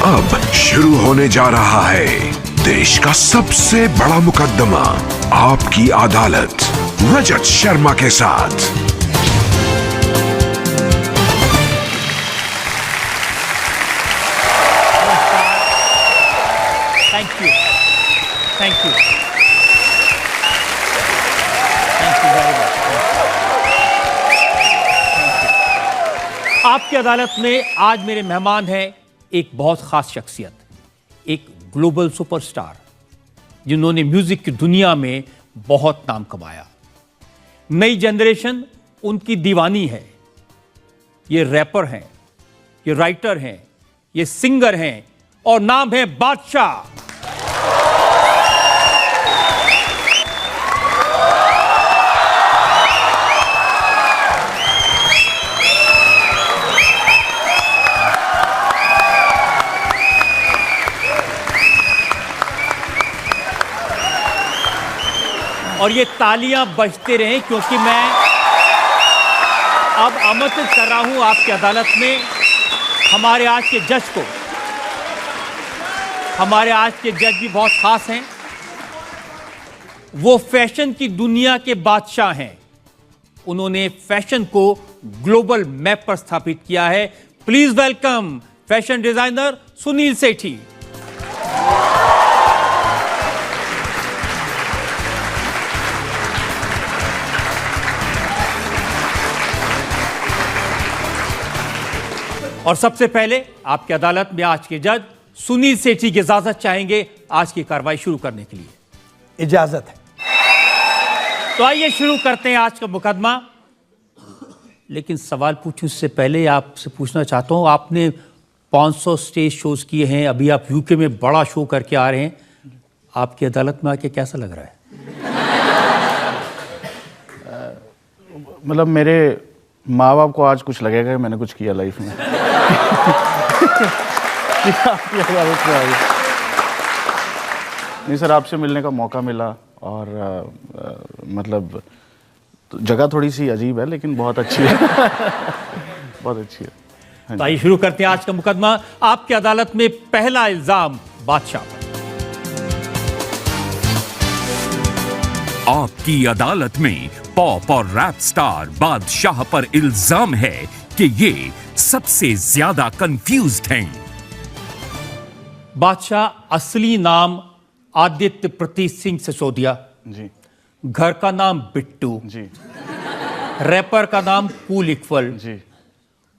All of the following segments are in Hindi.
अब शुरू होने जा रहा है देश का सबसे बड़ा मुकदमा, आपकी अदालत, रजत शर्मा के साथ। Thank you, thank you, thank you very much. आपकी अदालत में आज मेरे मेहमान हैं एक बहुत खास शख्सियत, एक ग्लोबल सुपरस्टार जिन्होंने म्यूजिक की दुनिया में बहुत नाम कमाया। नई जनरेशन उनकी दीवानी है। ये रैपर हैं, ये राइटर हैं, ये सिंगर हैं और नाम है बादशाह। और ये तालियां बजते रहें क्योंकि मैं अब आमंत्रित कर रहा हूं आपकी अदालत में हमारे आज के जज को। हमारे आज के जज भी बहुत खास हैं। वो फैशन की दुनिया के बादशाह हैं। उन्होंने फैशन को ग्लोबल मैप पर स्थापित किया है। Please welcome fashion designer Sunil Sethi. और सबसे पहले आपकी अदालत में आज के जज सुनील सेठी की इजाजत चाहेंगे आज की कार्रवाई शुरू करने के लिए। इजाजत है। तो आइए शुरू करते हैं आज का मुकदमा। लेकिन सवाल पूछूं उससे पहले आपसे पूछना चाहता हूं, आपने 500 स्टेज शोज किए हैं, अभी आप यूके में बड़ा शो करके आ रहे हैं। आपकी अदालत में आके कैसा लग रहा है? मतलब मेरे माँ बाप को आज कुछ लगेगा कि मैंने कुछ किया लाइफ में। नहीं सर, आपसे मिलने का मौका मिला और मतलब तो जगह थोड़ी सी अजीब है लेकिन बहुत अच्छी है। बहुत अच्छी है। तो आइए शुरू करते हैं आज का मुकदमा। आपकी अदालत में पहला इल्जाम बादशाह पर। आपकी अदालत में पॉप और रैप स्टार बादशाह पर इल्जाम है कि ये सबसे ज्यादा कंफ्यूज्ड हैं। बादशाह असली नाम आदित्य प्रतीक सिंह सिसोदिया जी। घर का नाम बिट्टू जी। रैपर का नाम कूल इक्वल जी।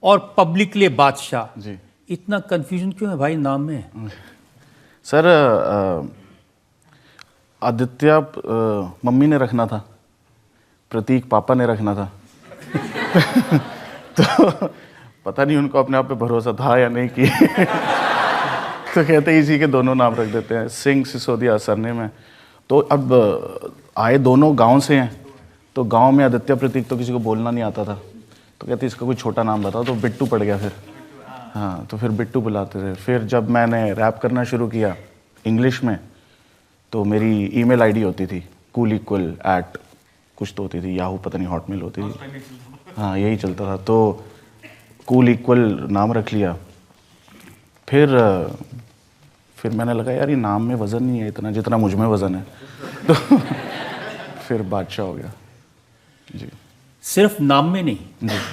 और पब्लिकली बादशाह। जी। इतना कंफ्यूजन क्यों है भाई नाम में? सर आदित्य मम्मी ने रखना था, प्रतीक पापा ने रखना था। तो पता नहीं उनको अपने आप पे भरोसा था या नहीं कि तो कहते इसी के दोनों नाम रख देते हैं, सिंह सिसोदिया सरनेम है। तो अब आए दोनों गांव से हैं, तो गांव में आदित्य प्रतीक तो किसी को बोलना नहीं आता था, तो कहते इसका कोई छोटा नाम बताओ, तो बिट्टू पड़ गया फिर। हाँ, तो फिर बिट्टू बुलाते थे। फिर जब मैंने रैप करना शुरू किया इंग्लिश में, तो मेरी ईमेल आईडी होती थी cool=@ कुछ तो होती थी, याहू पता नहीं, हॉटमेल होती थी। हाँ, यही चलता था। तो cool= नाम रख लिया। फिर मैंने लगा यार ये नाम में वज़न नहीं है इतना जितना मुझ में वज़न है। तो फिर बादशाह हो गया जी। सिर्फ नाम में नहीं,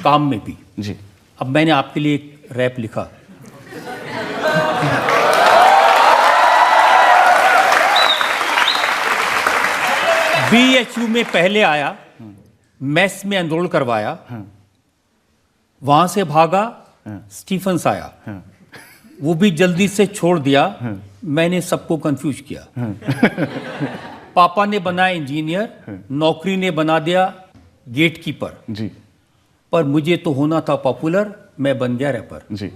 काम में भी जी। अब मैंने आपके लिए एक रैप लिखा। BHU में पहले आया, मेस में एनरोल करवाया, वहां से भागा, स्टीफंस आया, वो भी जल्दी से छोड़ दिया, मैंने सबको कंफ्यूज किया। पापा ने बनाया इंजीनियर, नौकरी ने बना दिया गेटकीपर जी। पर मुझे तो होना था पॉपुलर, मैं बन गया रैपर जी।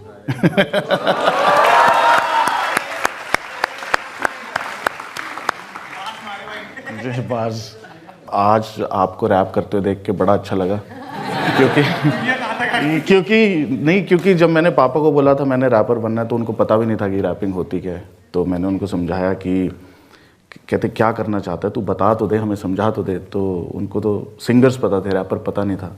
बाज आज आपको रैप करते हुए देख के बड़ा अच्छा लगा, क्योंकि जब मैंने पापा को बोला था मैंने रैपर बनना है, तो उनको पता भी नहीं था कि रैपिंग होती क्या है। तो मैंने उनको समझाया कि कहते क्या करना चाहता है तू, बता तो दे, हमें समझा तो दे। तो उनको तो सिंगर्स पता थे, रैपर पता नहीं था।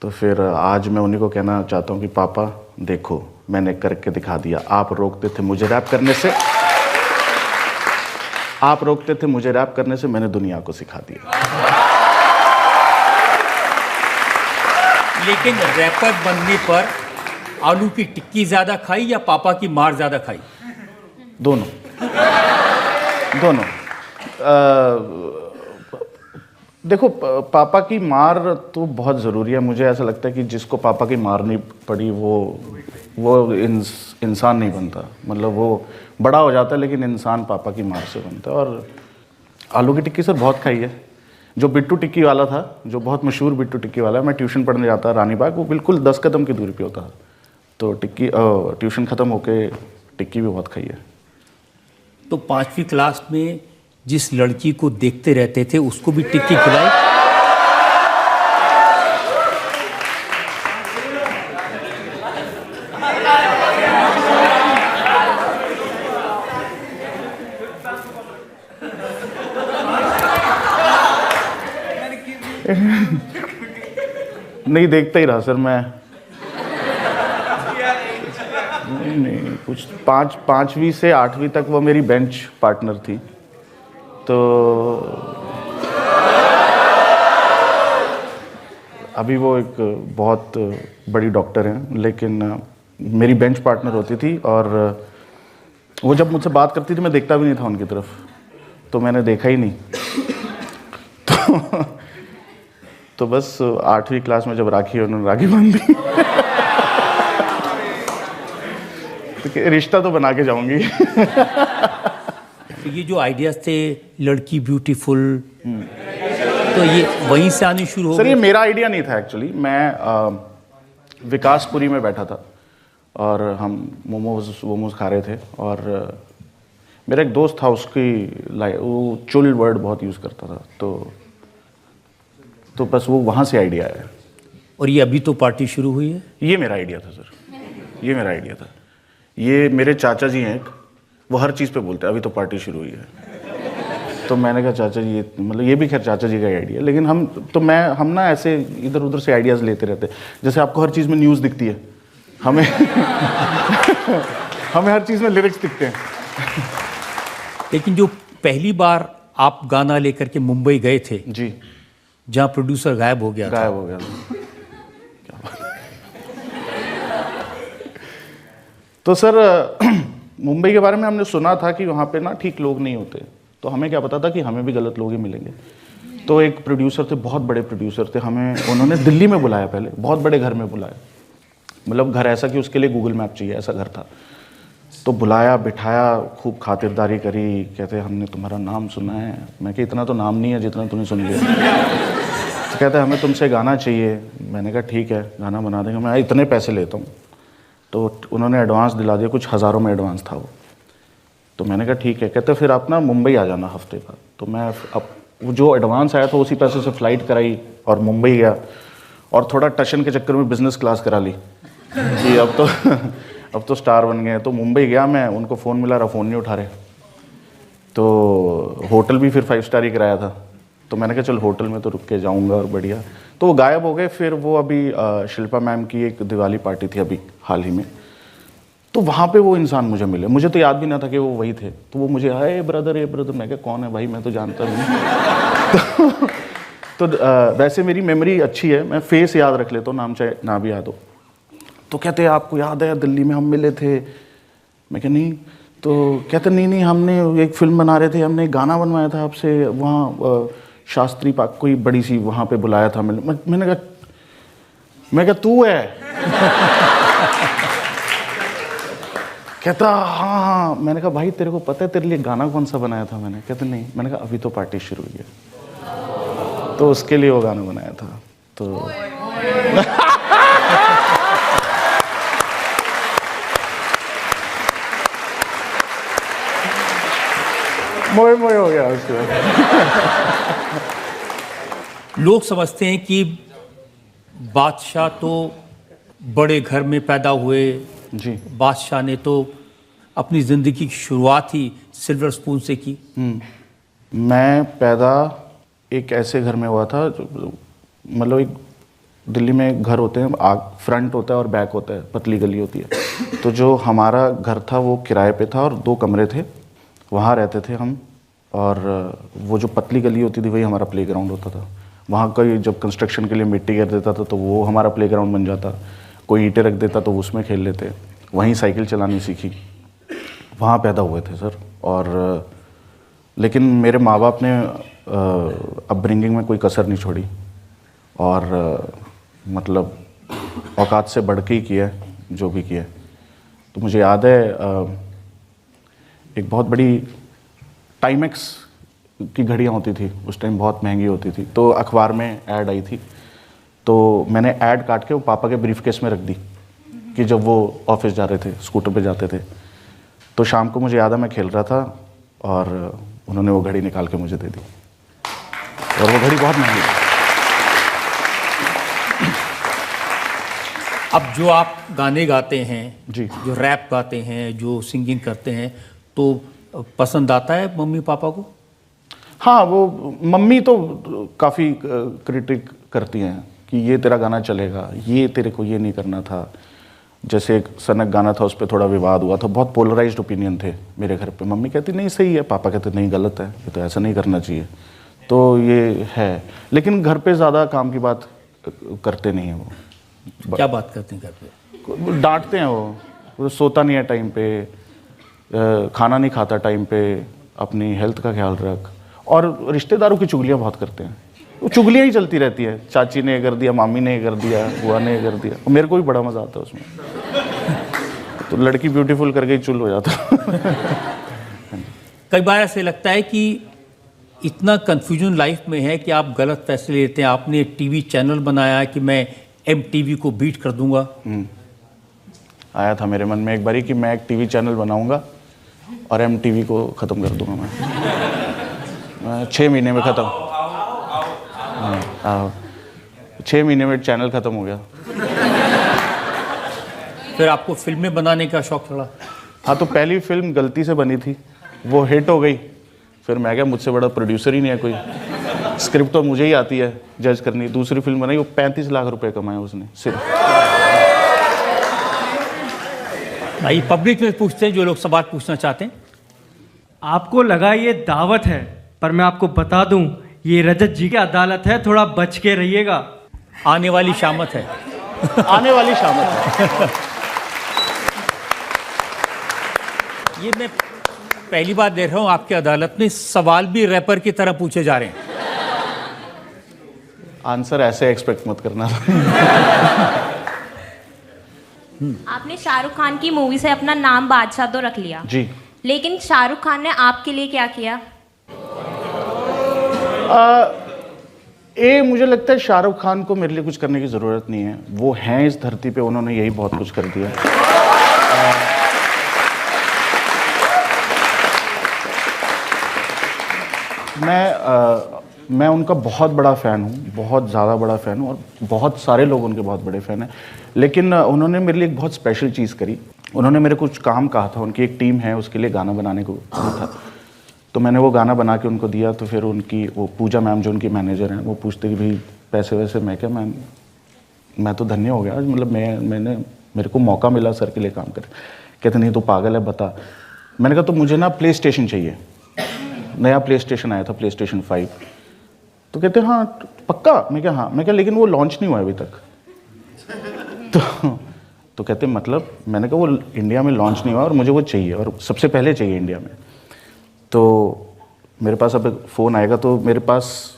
तो फिर आज मैं उन्हीं को कहना चाहता हूँ कि पापा देखो मैंने करके दिखा दिया। आप रोकते थे मुझे रैप करने से, आप रोकते थे मुझे रैप करने से, मैंने दुनिया को सिखा दिया। लेकिन रैपर बनने पर आलू की टिक्की ज्यादा खाई या पापा की मार ज्यादा खाई? दोनों दोनों। देखो, पापा की मार तो बहुत ज़रूरी है। मुझे ऐसा लगता है कि जिसको पापा की मार नहीं पड़ी वो इंसान नहीं बनता। मतलब वो बड़ा हो जाता है लेकिन इंसान पापा की मार से बनता है। और आलू की टिक्की सर बहुत खाई है। जो बिट्टू टिक्की वाला था, जो बहुत मशहूर बिट्टू टिक्की वाला है, मैं ट्यूशन पढ़ने जाता रानी बाग, वो बिल्कुल 10 कदम की दूरी पे होता था। तो टिक्की ट्यूशन ख़त्म होके टिक्की भी बहुत खाई है। तो 5वीं क्लास में जिस लड़की को देखते रहते थे उसको भी टिक्की खिलाई? नहीं, देखता ही रहा सर मैं। नहीं, कुछ 5वीं से 8वीं तक वो मेरी बेंच पार्टनर थी। तो अभी वो एक बहुत बड़ी डॉक्टर हैं, लेकिन मेरी बेंच पार्टनर होती थी। और वो जब मुझसे बात करती थी मैं देखता भी नहीं था उनकी तरफ, तो मैंने देखा ही नहीं। तो बस 8वीं क्लास में जब उन्होंने राखी बांध दी तो रिश्ता तो बना के जाऊंगी। तो ये जो आइडियाज थे, लड़की ब्यूटीफुल, तो ये वहीं से आने शुरू हो सर, गए? ये मेरा आइडिया नहीं था एक्चुअली। मैं विकासपुरी में बैठा था और हम मोमोज खा रहे थे। और मेरा एक दोस्त था, वो चुल वर्ड बहुत यूज़ करता था। तो बस वो वहाँ से आइडिया आया। और ये अभी तो पार्टी शुरू हुई है? ये मेरा आइडिया था सर, ये मेरा आइडिया था। ये मेरे चाचा जी हैं एक, वो हर चीज़ पे बोलते हैं अभी तो पार्टी शुरू हुई है। तो मैंने कहा चाचा जी, मतलब ये भी खैर चाचा जी का आइडिया, लेकिन हम ना ऐसे इधर उधर से आइडियाज़ लेते रहते हैं। जैसे आपको हर चीज़ में न्यूज़ दिखती है, हमें हमें हर चीज़ में लिरिक्स दिखते हैं। लेकिन जो पहली बार आप गाना लेकर के मुंबई गए थे, जी, जहाँ प्रोड्यूसर गायब हो गया था, गायब हो गया था। तो सर मुंबई के बारे में हमने सुना था कि वहाँ पे ना ठीक लोग नहीं होते। तो हमें क्या पता था कि हमें भी गलत लोग ही मिलेंगे। तो एक प्रोड्यूसर थे, बहुत बड़े प्रोड्यूसर थे, हमें उन्होंने दिल्ली में बुलाया, पहले बहुत बड़े घर में बुलाया। मतलब घर ऐसा कि उसके लिए गूगल मैप चाहिए, ऐसा घर था। तो बुलाया, बिठाया, खूब खातिरदारी करी। कहते हमने तुम्हारा नाम सुना है। मैं कि इतना तो नाम नहीं है जितना तूने सुन लिया। तो कहते हमें तुमसे गाना चाहिए। मैंने कहा ठीक है, गाना बना देंगे, मैं इतने पैसे लेता हूँ। तो उन्होंने एडवांस दिला दिया, कुछ हज़ारों में एडवांस था वो। तो मैंने कहा ठीक है। कहते फिर आप ना मुंबई आ जाना हफ्ते बाद। तो मैं अब वो जो एडवांस आया था उसी पैसे से फ़्लाइट कराई और मुंबई गया। और थोड़ा टशन के चक्कर में बिज़नेस क्लास करा ली कि अब तो स्टार बन गए। तो मुंबई गया मैं, उनको फ़ोन मिला रहा, फ़ोन नहीं उठा रहे। तो होटल भी फिर 5 स्टार ही कराया था। तो मैंने कहा चल होटल में तो रुक के जाऊंगा और बढ़िया। तो वो गायब हो गए। फिर वो अभी शिल्पा मैम की एक दिवाली पार्टी थी अभी हाल ही में, तो वहाँ पे वो इंसान मुझे मिले। मुझे तो याद भी ना था कि वो वही थे। तो वो मुझे ए ब्रदर, मैं क्या कौन है भाई, मैं तो जानता नहीं। तो वैसे मेरी मेमोरी अच्छी है, मैं फेस याद रख लेता हूँ, नाम चाहे ना भी याद हो। तो कहते आपको याद है दिल्ली में हम मिले थे? मैं क्या नहीं। तो कहते नहीं हमने एक फिल्म बना रहे थे, हमने एक गाना बनवाया था आपसे, वहाँ शास्त्री पार्क कोई बड़ी सी वहाँ पे बुलाया था। मैंने कहा तू है? कहता हाँ। मैंने कहा भाई तेरे को पता है तेरे लिए गाना कौन सा बनाया था मैंने? कहते नहीं। मैंने कहा अभी तो पार्टी शुरू हुई है। तो उसके लिए वो गाना बनाया था। तो मोए हो गया उसके बाद। लोग समझते हैं कि बादशाह तो बड़े घर में पैदा हुए जी। बादशाह ने तो अपनी ज़िंदगी की शुरुआत ही सिल्वर स्पून से की। मैं पैदा एक ऐसे घर में हुआ था, मतलब एक दिल्ली में घर होते हैं, फ्रंट होता है और बैक होता है, पतली गली होती है। तो जो हमारा घर था वो किराए पे था और 2 कमरे थे, वहाँ रहते थे हम। और वो जो पतली गली होती थी वही हमारा प्लेग्राउंड होता था। वहाँ कोई जब कंस्ट्रक्शन के लिए मिट्टी गिर देता था तो वो हमारा प्लेग्राउंड बन जाता, कोई ईंटें रख देता तो उसमें खेल लेते। वहीं साइकिल चलानी सीखी, वहाँ पैदा हुए थे सर। और लेकिन मेरे माँ बाप ने अपब्रिंगिंग में कोई कसर नहीं छोड़ी और मतलब औकात से बढ़ के ही किया है जो भी किया है। तो मुझे याद है एक बहुत बड़ी टाइमेक्स की घड़ियाँ होती थी उस टाइम, बहुत महंगी होती थी। तो अखबार में ऐड आई थी, तो मैंने ऐड काट के वो पापा के ब्रीफकेस में रख दी कि जब वो ऑफिस जा रहे थे, स्कूटर पे जाते थे, तो शाम को मुझे याद है मैं खेल रहा था और उन्होंने वो घड़ी निकाल के मुझे दे दी और वो घड़ी बहुत महंगी थी। अब जो आप गाने गाते हैं जी, जो रैप गाते हैं, जो सिंगिंग करते हैं, तो पसंद आता है मम्मी पापा को? हाँ, वो मम्मी तो काफ़ी क्रिटिक करती हैं कि ये तेरा गाना चलेगा, ये तेरे को ये नहीं करना था। जैसे एक सनक गाना था, उस पर थोड़ा विवाद हुआ था, बहुत पोलराइज्ड ओपिनियन थे मेरे घर पे। मम्मी कहती नहीं सही है, पापा कहते नहीं गलत है, ये तो ऐसा नहीं करना चाहिए। तो ये है, लेकिन घर पे ज़्यादा काम की बात करते नहीं हैं वो। क्या बात करते हैं घर पे? डांटते हैं वो सोता नहीं है टाइम पे, खाना नहीं खाता टाइम पे, अपनी हेल्थ का ख्याल रख। और रिश्तेदारों की चुगलियाँ बहुत करते हैं, वो चुगलियाँ ही चलती रहती है, चाची ने ये कर दिया, मामी ने ये कर दिया, बुआ ने ये कर दिया। और मेरे को भी बड़ा मज़ा आता है उसमें। तो लड़की ब्यूटीफुल करके ही चुल हो जाता। कई बार ऐसे लगता है कि इतना कंफ्यूजन लाइफ में है कि आप गलत फैसले लेते हैं। आपने टीवी चैनल बनाया कि मैं MTV को बीट कर दूंगा। आया था मेरे मन में एक बारी कि मैं एक टीवी चैनल बनाऊंगा और MTV को ख़त्म कर दूंगा मैं 6 महीने में ख़त्म। 6 महीने में चैनल ख़त्म हो गया। फिर आपको फिल्में बनाने का शौक चढ़ा? हाँ, तो पहली फिल्म गलती से बनी थी, वो हिट हो गई। फिर मैं क्या, मुझसे बड़ा प्रोड्यूसर ही नहीं है कोई, स्क्रिप्ट तो मुझे ही आती है जज करनी। दूसरी फिल्म बनाई, वो 35 लाख रुपए कमाए उसने सिर्फ। भाई पब्लिक में पूछते हैं जो लोग सवाल पूछना चाहते हैं। आपको लगा ये दावत है, पर मैं आपको बता दूं ये रजत जी की अदालत है, थोड़ा बच के रहिएगा। आने वाली शामत है। आने वाली शामत है। ये मैं पहली बार देख रहा हूं आपकी अदालत में सवाल भी रैपर की तरह पूछे जा रहे हैं। आंसर ऐसे एक्सपेक्ट मत करना। आपने शाहरुख खान की मूवी से अपना नाम बादशाह तो रख लिया जी, लेकिन शाहरुख खान ने आपके लिए क्या किया? मुझे लगता है शाहरुख खान को मेरे लिए कुछ करने की ज़रूरत नहीं है। वो हैं इस धरती पे, उन्होंने यही बहुत कुछ कर दिया। मैं उनका बहुत बड़ा फ़ैन हूँ, बहुत ज़्यादा बड़ा फ़ैन हूँ, और बहुत सारे लोग उनके बहुत बड़े फ़ैन हैं। लेकिन उन्होंने मेरे लिए एक बहुत स्पेशल चीज़ करी। उन्होंने मेरे कुछ काम कहा था, उनकी एक टीम है, उसके लिए गाना बनाने को था। तो मैंने वो गाना बना के उनको दिया। तो फिर उनकी वो पूजा मैम जो उनकी मैनेजर हैं, वो पूछते कि भाई पैसे वैसे। मैं क्या, मैं तो धन्य हो गया, मतलब मेरे को मौका मिला सर के लिए काम कर। कहते नहीं तो पागल है, बता। मैंने कहा तो मुझे ना प्ले स्टेशन चाहिए, नया प्ले स्टेशन आया था, PlayStation 5। तो कहते हाँ पक्का? मैं क्या हाँ। मैं क्या लेकिन वो लॉन्च नहीं हुआ अभी तक। तो कहते मतलब? मैंने कहा वो इंडिया में लॉन्च नहीं हुआ और मुझे वो चाहिए, और सबसे पहले चाहिए इंडिया में। तो मेरे पास अब फ़ोन आएगा, तो मेरे पास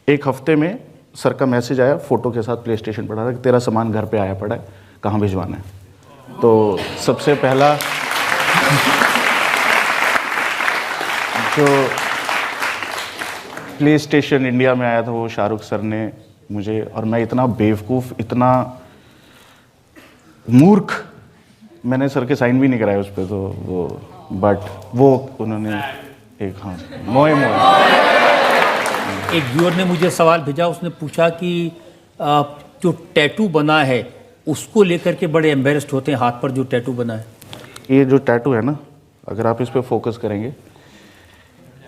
एक हफ्ते में सर का मैसेज आया फ़ोटो के साथ PlayStation पड़ा था कि तेरा सामान घर पे आया पड़ा है, कहाँ भिजवाना है। तो सबसे पहला जो PlayStation इंडिया में आया था वो शाहरुख सर ने मुझे। और मैं इतना बेवकूफ़, इतना मूर्ख, मैंने सर के साइन भी नहीं कराए उस पर। तो बट वो उन्होंने एक हाँ मोए एक व्यूअर ने मुझे सवाल भेजा, उसने पूछा कि जो टैटू बना है उसको लेकर के बड़े एम्बेरस्ड होते हैं, हाथ पर जो टैटू बना है। ये जो टैटू है ना, अगर आप इस पे फोकस करेंगे,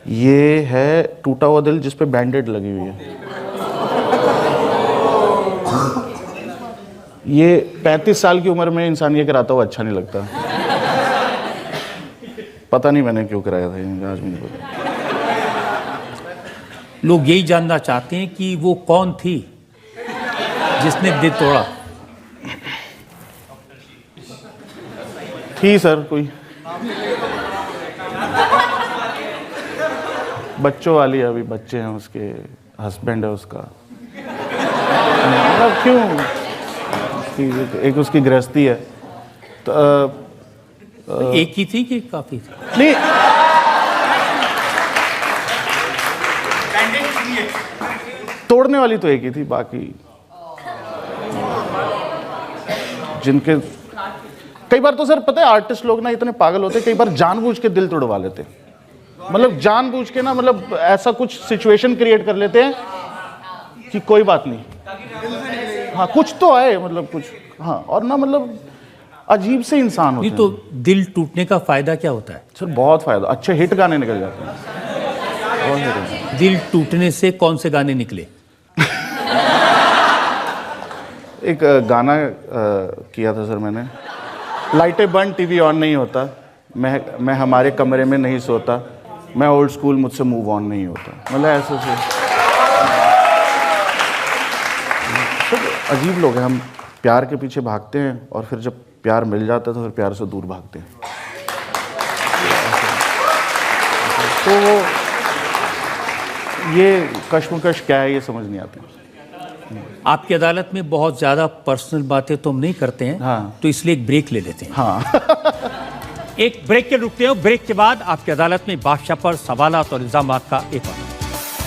ये है टूटा हुआ दिल जिस पे बैंडेड लगी हुई है। ये 35 साल की उम्र में इंसान ये कराता हुआ अच्छा नहीं लगता। पता नहीं मैंने क्यों कराया था ये, आज भी नहीं पता। लोग यही जानना चाहते हैं कि वो कौन थी जिसने दिल तोड़ा। थी सर कोई बच्चों वाली है, अभी बच्चे हैं उसके, हस्बैंड है उसका, मतलब क्यों एक उसकी गृहस्थी है तो एक ही थी कि काफी थी? नहीं तोड़ने वाली तो एक ही थी, बाकी जिनके कई बार तो सर पता है आर्टिस्ट लोग ना इतने पागल होते हैं, कई बार जानबूझ के दिल तोड़वा लेते हैं, मतलब जानबूझ के ना, मतलब ऐसा कुछ सिचुएशन क्रिएट कर लेते हैं कि कोई बात नहीं, हाँ कुछ तो है, मतलब कुछ, हाँ, और ना मतलब अजीब से इंसान होते नहीं तो दिल टूटने का फायदा क्या होता है? सर बहुत फायदा, अच्छे हिट गाने निकल जाते हैं, बहुत हिट गाने। दिल टूटने से कौन से गाने निकले? एक गाना किया था सर मैंने, लाइटें बंद टीवी ऑन नहीं होता, मैं हमारे कमरे में नहीं सोता, मैं ओल्ड स्कूल मुझसे मूव ऑन नहीं होता, मतलब ऐसे से सब अजीब लोग हैं। हम प्यार के पीछे भागते हैं और फिर जब प्यार मिल जाता है तो फिर प्यार से दूर भागते हैं। तो वो ये कश्मकश क्या है ये समझ नहीं आती। आपकी अदालत में बहुत ज्यादा पर्सनल बातें तो हम नहीं करते हैं, हाँ। तो इसलिए एक ब्रेक ले लेते हैं। हाँ एक ब्रेक के रुकते हैं, ब्रेक के बाद आपकी अदालत में बादशाह पर सवालात और इल्जामात का एक और।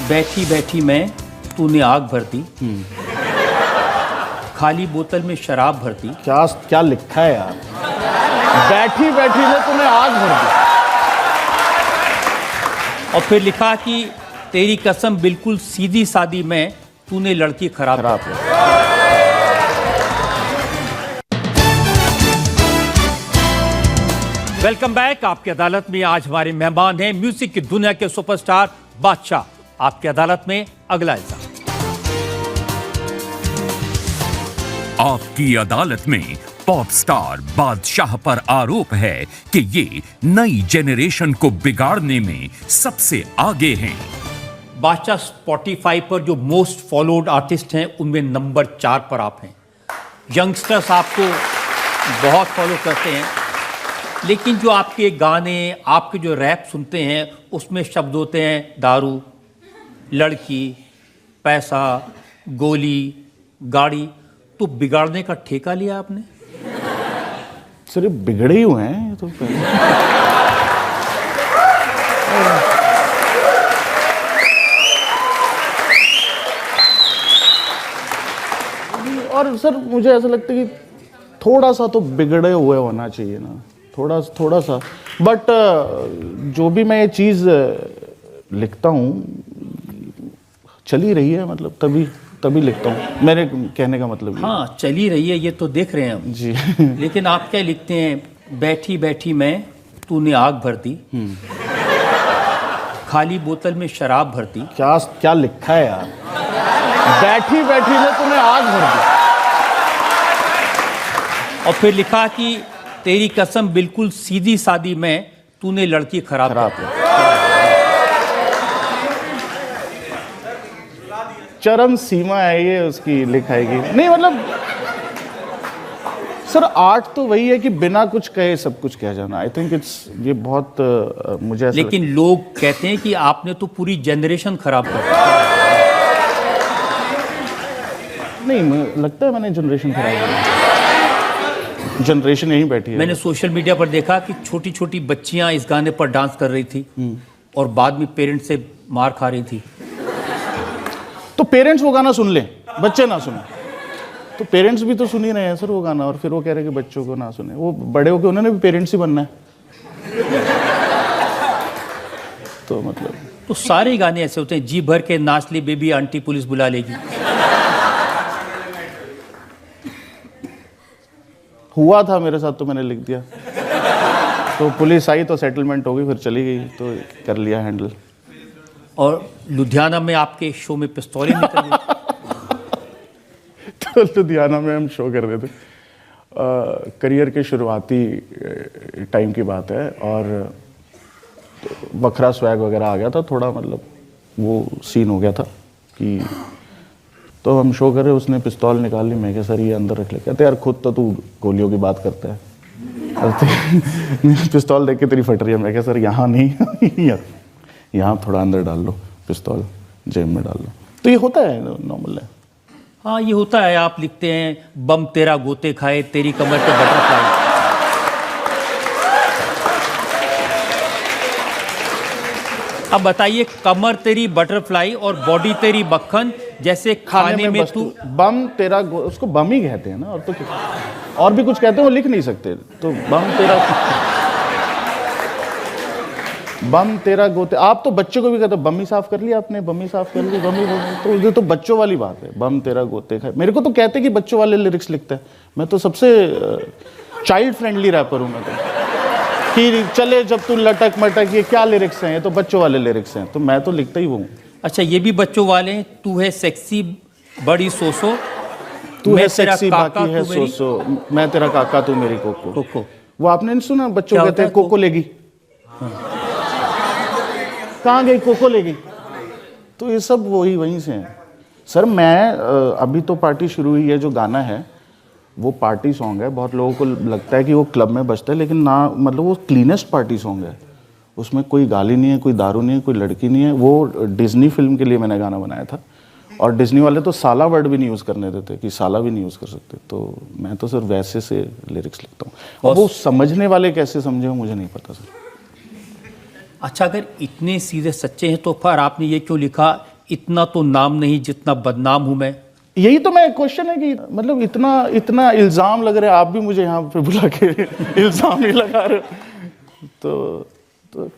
बैठी बैठी मैं तूने आग भर दी, खाली बोतल में शराब भर दी। क्या क्या लिखा है यार, बैठी बैठी में तूने आग भर दी, और फिर लिखा कि तेरी कसम बिल्कुल सीधी सादी मैं, तूने लड़की खराब खराब कर। है। Welcome back. आपकी अदालत में आज हमारे मेहमान हैं म्यूजिक की दुनिया के सुपरस्टार बादशाह। आपकी अदालत में अगला इल्जाम। आपकी अदालत में पॉप स्टार बादशाह पर आरोप है कि ये नई जेनरेशन को बिगाड़ने में सबसे आगे हैं। बादशाह स्पॉटिफाई पर जो मोस्ट फॉलोड आर्टिस्ट हैं उनमें नंबर 4 पर आप हैं। यंगस्टर्स आपको बहुत फॉलो करते हैं, लेकिन जो आपके गाने, आपके जो रैप सुनते हैं उसमें शब्द होते हैं दारू, लड़की, पैसा, गोली, गाड़ी। तो बिगाड़ने का ठेका लिया आपने? सिर्फ बिगड़े ही हुए हैं ये तो। और सर मुझे ऐसा लगता है कि थोड़ा सा तो बिगड़े हुए होना चाहिए ना, थोड़ा सा। बट जो भी मैं ये चीज़ लिखता हूँ चल ही रही है, मतलब तभी लिखता हूँ, मेरे कहने का मतलब ये। हाँ, चली रही है, ये तो देख रहे हैं हम जी। लेकिन आप क्या लिखते हैं? बैठी बैठी मैं तूने आग भर दी, खाली बोतल में शराब भर दी। क्या लिखा है यार, बैठी बैठी में तूने आग भर दी, और फिर लिखा कि तेरी कसम बिल्कुल सीधी सादी मैं, तूने लड़की खराब कर। चरम सीमा है ये उसकी लिखाई की। नहीं मतलब सर आर्ट तो वही है कि बिना कुछ कहे सब कुछ कह जाना। आई थिंक इट्स ये बहुत मुझे ऐसा लेकिन लोग कहते हैं कि आपने तो पूरी जनरेशन खराब कर दी। नहीं लगता है मैंने जनरेशन खराब की, जनरेशन यहीं बैठी है। मैंने सोशल मीडिया पर देखा कि छोटी छोटी बच्चियां इस गाने पर डांस कर रही थी और बाद में पेरेंट्स से मार खा रही थी। तो पेरेंट्स वो गाना सुन लें, बच्चे ना सुने, तो पेरेंट्स भी तो सुन ही रहे हैं सर वो गाना, और फिर वो कह रहे हैं कि बच्चों को ना सुने। वो बड़े होकर उन्होंने भी पेरेंट्स ही बनना है। तो मतलब तो सारे गाने ऐसे होते हैं, जी भर के नाच ली बेबी आंटी पुलिस बुला लेगी। हुआ था मेरे साथ तो मैंने लिख दिया, तो पुलिस आई तो सेटलमेंट हो गई, फिर चली गई तो कर लिया हैंडल। और लुधियाना में आपके शो में पिस्तौलें निकल गई। लुधियाना में हम शो कर रहे थे, करियर के शुरुआती टाइम की बात है, और बखरा स्वैग वगैरह आ गया था थोड़ा, मतलब वो सीन हो गया था कि तो हम शो कर रहे, उसने पिस्तौल निकाल ली, मैं क्या सर ये अंदर रख ले, कहते यार खुद तो तू गोलियों की बात करता है, पिस्तौल देख के तेरी फट रही है, मैं क्या सर यहाँ नहीं यहाँ थोड़ा अंदर डाल लो, पिस्तौल जेब में डाल लो। तो ये होता है, नॉर्मल है। हाँ ये होता है। आप लिखते हैं बम तेरा गोते खाए तेरी कमर पे बटरफ्लाई। अब बताइए, कमर तेरी बटरफ्लाई और बॉडी तेरी मक्खन, जैसे खाने में तू बम तेरा उसको बम ही कहते हैं ना, और तो क्या, और भी कुछ कहते हैं वो लिख नहीं सकते, तो बम तेरा गोते। आप तो बच्चे को भी कहते हो बम्मी साफ कर लिया आपने, बम्मी साफ कर ली, बम्मी, तो ये तो बच्चों वाली बात है, बम तेरा गोते खाए। मेरे को तो कहते कि बच्चों वाले लिरिक्स लिखता है, मैं तो सबसे चाइल्ड फ्रेंडली रैपर हूँ मैं तो, कि चले जब तू लटक मटक, ये क्या लिरिक्स हैं, ये तो बच्चों वाले लिरिक्स हैं, तो मैं तो लिखता ही वो हूँ। अच्छा ये भी बच्चों वाले हैं, तू है सेक्सी बड़ी सोसो, तू है सेक्सी बाकी है सोसो, मैं तेरा काका तू मेरी कोको। कोको वो आपने नहीं सुना, बच्चों कहते हैं कोको लेगी, कहाँ गई कोको लेगी, तो ये सब वहीं से हैं सर। मैं अभी तो पार्टी शुरू हुई है, जो गाना है वो पार्टी सॉन्ग है, बहुत लोगों को लगता है कि वो क्लब में बजता है, लेकिन ना, मतलब वो क्लीनेस्ट पार्टी सॉन्ग है, उसमें कोई गाली नहीं है, कोई दारू नहीं है, कोई लड़की नहीं है। वो डिज्नी फिल्म के लिए मैंने गाना बनाया था, और डिज्नी वाले तो साला वर्ड भी नहीं यूज़ करने देते, कि साला भी नहीं यूज़ कर सकते, तो मैं तो सिर्फ वैसे से लिरिक्स लिखता हूँ। अब वो समझने वाले कैसे समझे हो मुझे नहीं पता सर। अच्छा अगर इतने सीधे सच्चे हैं तो फिर आपने ये क्यों लिखा, इतना तो नाम नहीं जितना बदनाम हूं मैं? यही तो मैं क्वेश्चन है कि मतलब इतना इल्ज़ाम लग रहा है, आप भी मुझे यहाँ पे बुला के इल्ज़ाम ही लगा रहे हो, तो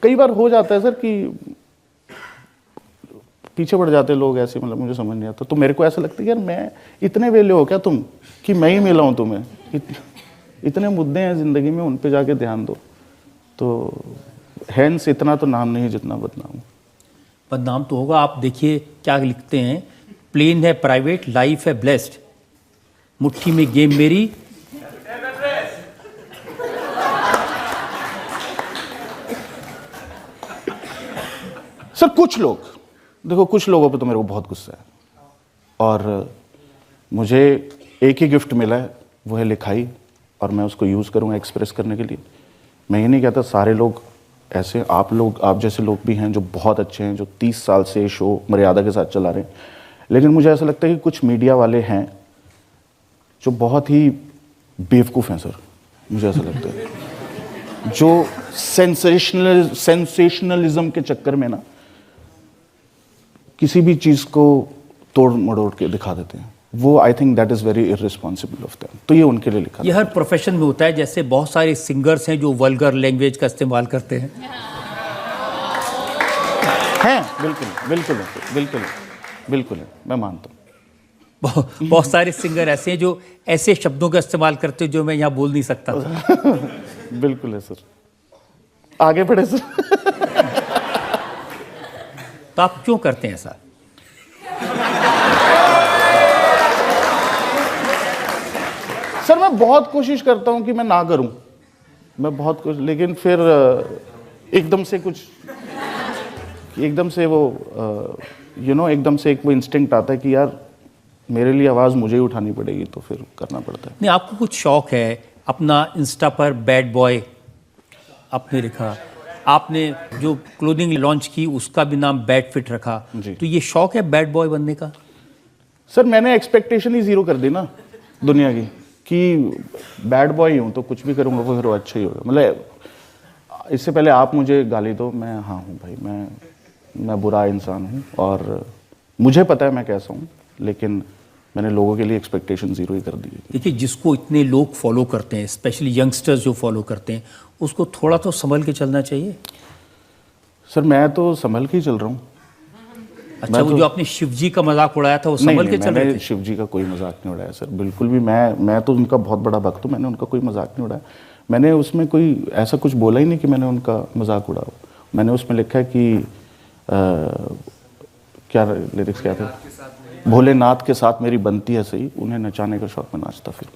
कई बार हो जाता है सर कि पीछे पड़ जाते लोग ऐसे, मतलब मुझे समझ नहीं आता, तो मेरे को ऐसा लगता है यार मैं इतने वेले हो क्या तुम कि मैं ही मिला हूँ तुम्हें, इतने मुद्दे हैं ज़िंदगी में, उन पे जाके ध्यान दो। तो हैंस इतना तो नाम नहीं जितना बदनाम। बदनाम तो होगा। आप देखिए क्या लिखते हैं, प्लेन है प्राइवेट, लाइफ है ब्लेस्ड, मुट्ठी में गेम मेरी, सर कुछ लोग देखो, कुछ लोगों पे तो मेरे को बहुत गुस्सा है, और मुझे एक ही गिफ्ट मिला है, वो है लिखाई, और मैं उसको यूज़ करूँगा एक्सप्रेस करने के लिए। मैं ये नहीं कहता सारे लोग ऐसे, आप जैसे लोग भी हैं जो बहुत अच्छे हैं, जो 30 साल से शो मर्यादा के साथ चला रहे हैं, लेकिन मुझे ऐसा लगता है कि कुछ मीडिया वाले हैं जो बहुत ही बेवकूफ़ हैं सर, मुझे ऐसा लगता है, जो सेंसेशनलिज्म के चक्कर में ना किसी भी चीज़ को तोड़ मड़ोड़ के दिखा देते हैं। वो I think that is very irresponsible of them, तो ये उनके लिए लिखा। ये हर प्रोफेशन में होता है, जैसे बहुत सारे सिंगर्स हैं जो वल्गर लैंग्वेज का इस्तेमाल करते हैं। हैं, बिल्कुल है, मैं मानता हूँ। बहुत सारे सिंगर ऐसे हैं जो ऐसे शब्दों का इस्तेमाल करते हैं जो मैं यहाँ बोल नहीं सकता। बिल्कुल है सर, आगे बढ़े सर। तो आप क्यों करते हैं ऐसा? सर मैं बहुत कोशिश करता हूं कि मैं ना करूं, मैं बहुत कुछ, लेकिन फिर एकदम से वो एकदम से एक वो इंस्टिंक्ट आता है कि यार मेरे लिए आवाज़ मुझे ही उठानी पड़ेगी, तो फिर करना पड़ता है। नहीं, आपको कुछ शौक है, अपना इंस्टा पर बैड बॉय आपने लिखा, आपने जो क्लोथिंग लॉन्च की उसका भी नाम बैड फिट रखा, तो ये शौक है बैड बॉय बनने का? सर मैंने एक्सपेक्टेशन ही ज़ीरो कर दी ना दुनिया की, कि बैड बॉय हूँ तो कुछ भी करूँगा वो फिर अच्छा ही होगा। मतलब इससे पहले आप मुझे गाली दो, मैं हाँ हूँ भाई, मैं बुरा इंसान हूँ, और मुझे पता है मैं कैसा हूँ, लेकिन मैंने लोगों के लिए एक्सपेक्टेशन ज़ीरो ही कर दी। देखिए जिसको इतने लोग फॉलो करते हैं, स्पेशली यंगस्टर्स जो फॉलो करते हैं, उसको थोड़ा तो संभल के चलना चाहिए। सर मैं तो संभल के ही चल रहा हूँ। अच्छा वो जो आपने शिव जी का मजाक उड़ाया था वो संभल के चल रहे थे? शिव जी का कोई मजाक नहीं उड़ाया सर, बिल्कुल भी। मैं तो उनका बहुत बड़ा भक्त हूँ, मैंने उनका कोई मजाक नहीं उड़ाया। मैंने उसमें कोई ऐसा कुछ बोला ही नहीं कि मैंने उनका मजाक उड़ाया। मैंने उसमें लिखा है कि क्या लिरिक्स क्या थे, भोलेनाथ के साथ मेरी बनती है सही, उन्हें नचाने का शौक में नाचता फिर।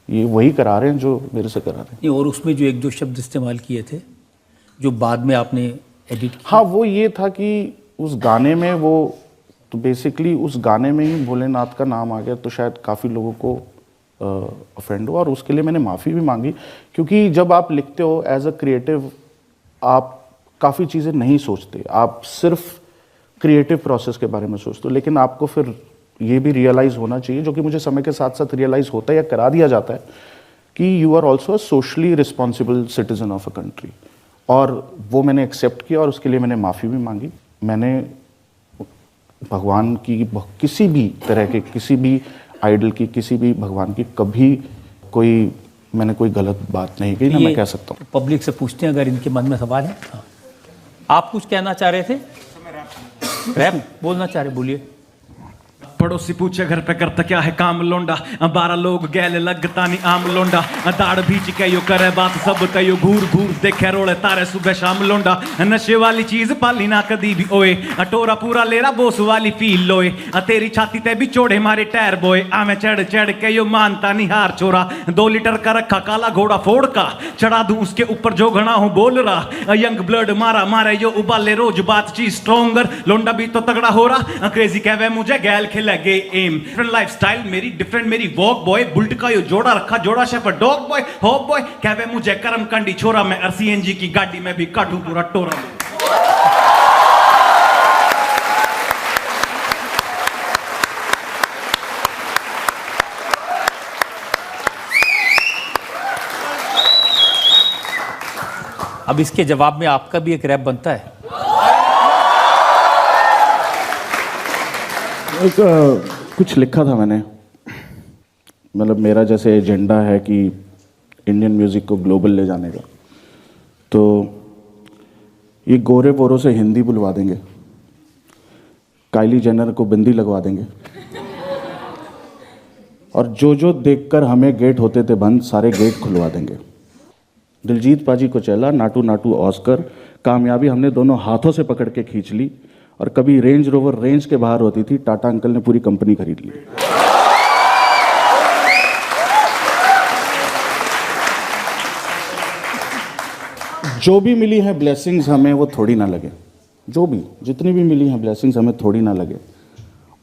ये वही करा रहे हैं जो मेरे से करा रहे हैं। और उसमें जो एक दो शब्द इस्तेमाल किए थे जो बाद में आपने एडिट किया। हाँ, वो ये था कि उस गाने में वो तो बेसिकली उस गाने में ही भोलेनाथ का नाम आ गया, तो शायद काफ़ी लोगों को ऑफेंड हुआ, और उसके लिए मैंने माफ़ी भी मांगी। क्योंकि जब आप लिखते हो एज अ क्रिएटिव, आप काफ़ी चीज़ें नहीं सोचते, आप सिर्फ क्रिएटिव प्रोसेस के बारे में सोचते हो, लेकिन आपको फिर ये भी रियलाइज़ होना चाहिए, जो कि मुझे समय के साथ साथ रियलाइज़ होता है या करा दिया जाता है, कि you are also a socially responsible citizen of a country. और वो मैंने एक्सेप्ट किया, और उसके लिए मैंने माफ़ी भी मांगी। मैंने भगवान की किसी भी तरह के, किसी भी आइडल की, किसी भी भगवान की कभी मैंने कोई गलत बात नहीं की, ना मैं कह सकता हूँ। पब्लिक से पूछते हैं अगर इनके मन में सवाल है। हाँ। आप कुछ कहना चाह रहे थे? रैप बोलना चाह रहे, बोलिए। पड़ोसी पूछे घर पे करता क्या है काम लोंडा, 12 लोग गैल लगता नहीं आम लोंडा, दाढ़ भीच के यो करे बात सब कयो, घूर घूर देखे रोड़े तारे सुबह शाम लोंडा, नशे वाली चीज पाली ना कदी भी ओए, टोरा पूरा लेरा बोस वाली फील लोए, तेरी छाती ते भी चोड़े मारे टायर बोए, आमे चढ़ चढ़ के यो मानता नहीं हार छोरा, 2 लीटर का रखा काला घोड़ा फोड़ का, चढ़ा दूं उसके ऊपर जो घना हूं बोल रहा, यंग ब्लड मारा मारे यो उबाले रोज बात चीज स्ट्रोंगर, लोंडा भी तो तगड़ा हो रहा, क्रेजी कहवे मुझे गैल खिला लगे एम, डिफरेंट लाइफस्टाइल मेरी डिफरेंट मेरी वॉक बॉय, बुल्ट का यो जोड़ा रखा जोड़ा शेफर डॉग बॉय होप बॉय, कहवे मुझे करम कंडी छोरा, मैं RCNG की गाड़ी में भी काटू पूरा टोरा। अब इसके जवाब में आपका भी एक रैप बनता है। कुछ लिखा था मैंने, मतलब मेरा जैसे एजेंडा है कि इंडियन म्यूज़िक को ग्लोबल ले जाने का, तो ये गोरे बोरों से हिंदी बुलवा देंगे, काइली जेनर को बिंदी लगवा देंगे, और जो देखकर हमें गेट होते थे बंद सारे गेट खुलवा देंगे। दिलजीत पाजी को चला नाटू नाटू ऑस्कर, कामयाबी हमने दोनों हाथों से पकड़ के खींच ली, और कभी रेंज रोवर रेंज के बाहर होती थी, टाटा अंकल ने पूरी कंपनी खरीद ली। जो भी मिली है ब्लेसिंग्स हमें वो थोड़ी ना लगे, जो भी जितनी भी मिली हैं ब्लेसिंग्स हमें थोड़ी ना लगे,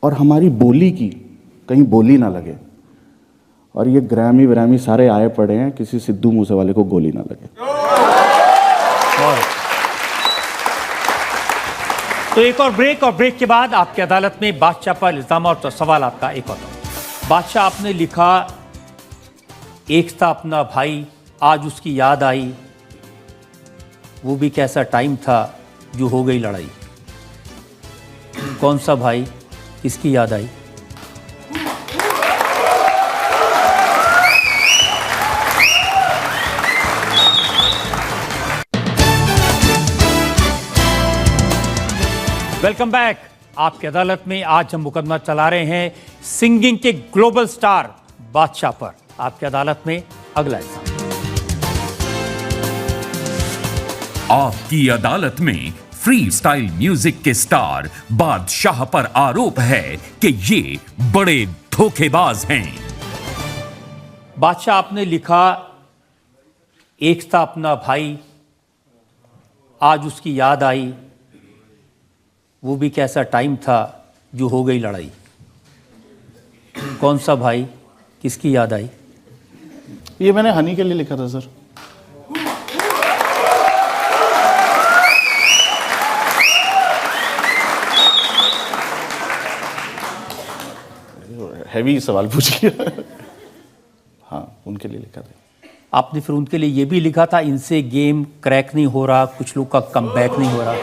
और हमारी बोली की कहीं बोली ना लगे, और ये ग्रैमी व्रैमी सारे आए पड़े हैं, किसी सिद्धू मूसेवाले को गोली ना लगे। तो एक और ब्रेक के बाद आपकी अदालत में बादशाह पर इल्जाम और तो सवाल आपका एक और। बादशाह, आपने लिखा एक था अपना भाई आज उसकी याद आई, वो भी कैसा टाइम था जो हो गई लड़ाई। कौन सा भाई, किसकी याद आई? Welcome back. आपकी अदालत में आज हम मुकदमा चला रहे हैं सिंगिंग के ग्लोबल स्टार बादशाह पर। आपकी अदालत में अगला हिस्सा। आपकी अदालत में फ्री स्टाइल म्यूजिक के स्टार बादशाह पर आरोप है कि ये बड़े धोखेबाज हैं। बादशाह, आपने लिखा एक था अपना भाई आज उसकी याद आई, वो भी कैसा टाइम था जो हो गई लड़ाई। कौन सा भाई, किसकी याद आई? ये मैंने हनी के लिए लिखा था सर। हैवी सवाल पूछ लिया। हाँ, उनके लिए लिखा था। आपने फिर उनके लिए ये भी लिखा था इनसे गेम क्रैक नहीं हो रहा, कुछ लोग का कमबैक नहीं हो रहा।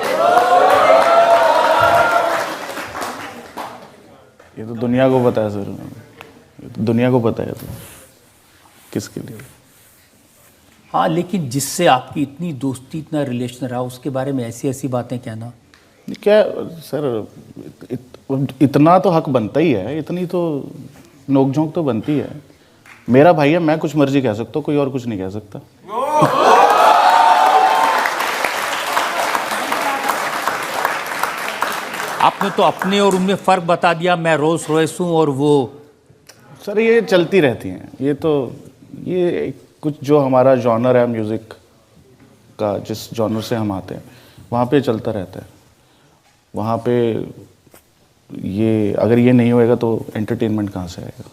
ये तो दुनिया को पता है सर, ये तो दुनिया को पता है, तो किसके लिए। हाँ, लेकिन जिससे आपकी इतनी दोस्ती, इतना रिलेशन रहा, उसके बारे में ऐसी ऐसी बातें कहना। क्या सर, इतना तो हक बनता ही है, इतनी तो नोकझोंक तो बनती है। मेरा भाई है, मैं कुछ मर्जी कह सकता हूँ, कोई और कुछ नहीं कह सकता। आपने तो अपने और उनमें फ़र्क बता दिया, मैं रोल्स रॉयस हूँ और वो। सर ये चलती रहती हैं, ये कुछ जो हमारा जॉनर है म्यूज़िक का, जिस जॉनर से हम आते हैं वहाँ पे चलता रहता है। वहाँ पे ये अगर ये नहीं होएगा तो एंटरटेनमेंट कहाँ से आएगा?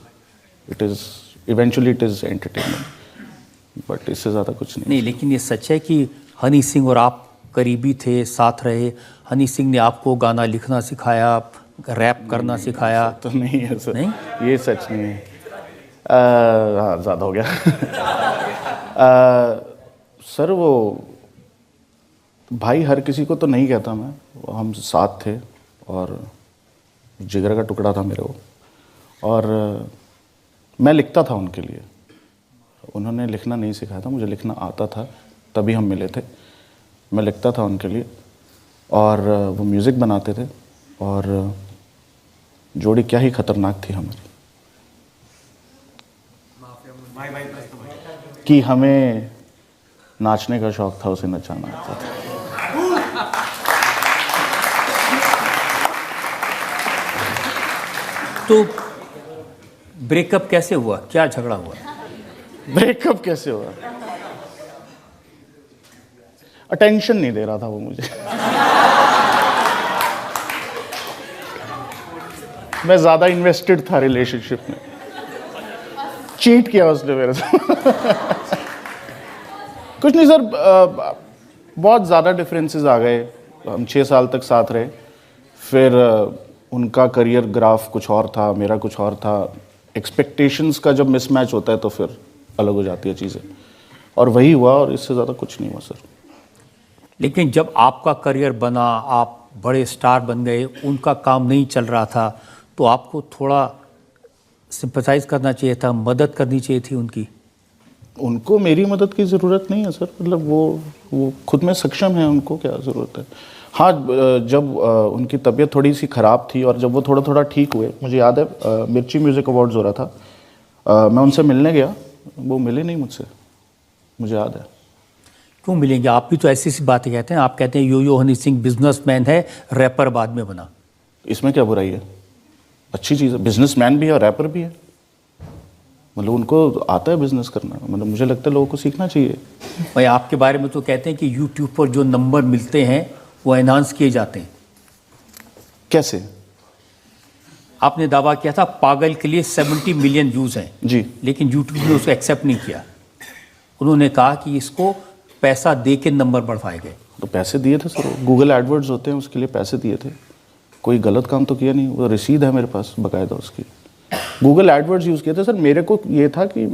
Eventually it is entertainment, but इससे ज़्यादा कुछ नहीं। नहीं, लेकिन ये सच है कि हनी सिंह और आप करीबी थे, साथ रहे। हनी सिंह ने आपको गाना लिखना सिखाया, रैप करना सिखाया। तो नहीं है सर, नहीं? ये सच नहीं है। हाँ, ज़्यादा हो गया। सर वो भाई हर किसी को तो नहीं कहता मैं, हम साथ थे और जिगर का टुकड़ा था मेरे वो, और मैं लिखता था उनके लिए। उन्होंने लिखना नहीं सिखाया था, मुझे लिखना आता था, तभी हम मिले थे। मैं लिखता था उनके लिए और वो म्यूज़िक बनाते थे, और जोड़ी क्या ही खतरनाक थी हमारी कि हमें नाचने का शौक था, उसे नचाना आता था। तो ब्रेकअप कैसे हुआ, क्या झगड़ा हुआ? ब्रेकअप कैसे हुआ? अटेंशन नहीं दे रहा था वो मुझे। मैं ज्यादा इन्वेस्टेड था रिलेशनशिप में। चीट किया उसने मेरे साथ। कुछ नहीं सर, बहुत ज़्यादा डिफरेंसेस आ गए। हम 6 साल तक साथ रहे, फिर उनका करियर ग्राफ कुछ और था, मेरा कुछ और था। एक्सपेक्टेशंस का जब मिसमैच होता है तो फिर अलग हो जाती है चीज़ें, और वही हुआ, और इससे ज़्यादा कुछ नहीं हुआ सर। लेकिन जब आपका करियर बना, आप बड़े स्टार बन गए, उनका काम नहीं चल रहा था, तो आपको थोड़ा सिंपथाइज करना चाहिए था, मदद करनी चाहिए थी उनकी। उनको मेरी मदद की ज़रूरत नहीं है सर, मतलब वो खुद में सक्षम है, उनको क्या ज़रूरत है। हाँ, जब उनकी तबीयत थोड़ी सी ख़राब थी और जब वो थोड़ा थोड़ा ठीक हुए, मुझे याद है मिर्ची म्यूज़िक अवार्ड्स हो रहा था, मैं उनसे मिलने गया, वो मिले नहीं मुझसे, मुझे याद है। क्यों मिलेंगे? आप भी तो ऐसी सी बातें कहते हैं। आप कहते हैं यो हनी सिंह बिजनेसमैन है, रैपर बाद में बना। इसमें क्या बुराई है? अच्छी चीज़ है, बिजनेसमैन भी है और रैपर भी है, मतलब उनको आता है बिजनेस करना, मतलब मुझे लगता है लोगों को सीखना चाहिए। भाई आपके बारे में तो कहते हैं कि यूट्यूब पर जो नंबर मिलते हैं वो एनहांस किए जाते हैं। कैसे? आपने दावा किया था पागल के लिए 70 मिलियन व्यूज़ हैं जी, लेकिन यूट्यूब ने उसको एक्सेप्ट नहीं किया। उन्होंने कहा कि इसको पैसा दे के नंबर बढ़वाए गए। तो पैसे दिए थे सर, गूगल एडवर्ड्स होते हैं, उसके लिए पैसे दिए थे। कोई गलत काम तो किया नहीं, वो रसीद है मेरे पास बाकायदा उसकी। गूगल एडवर्ड्स यूज़ किए थे सर। मेरे को ये था कि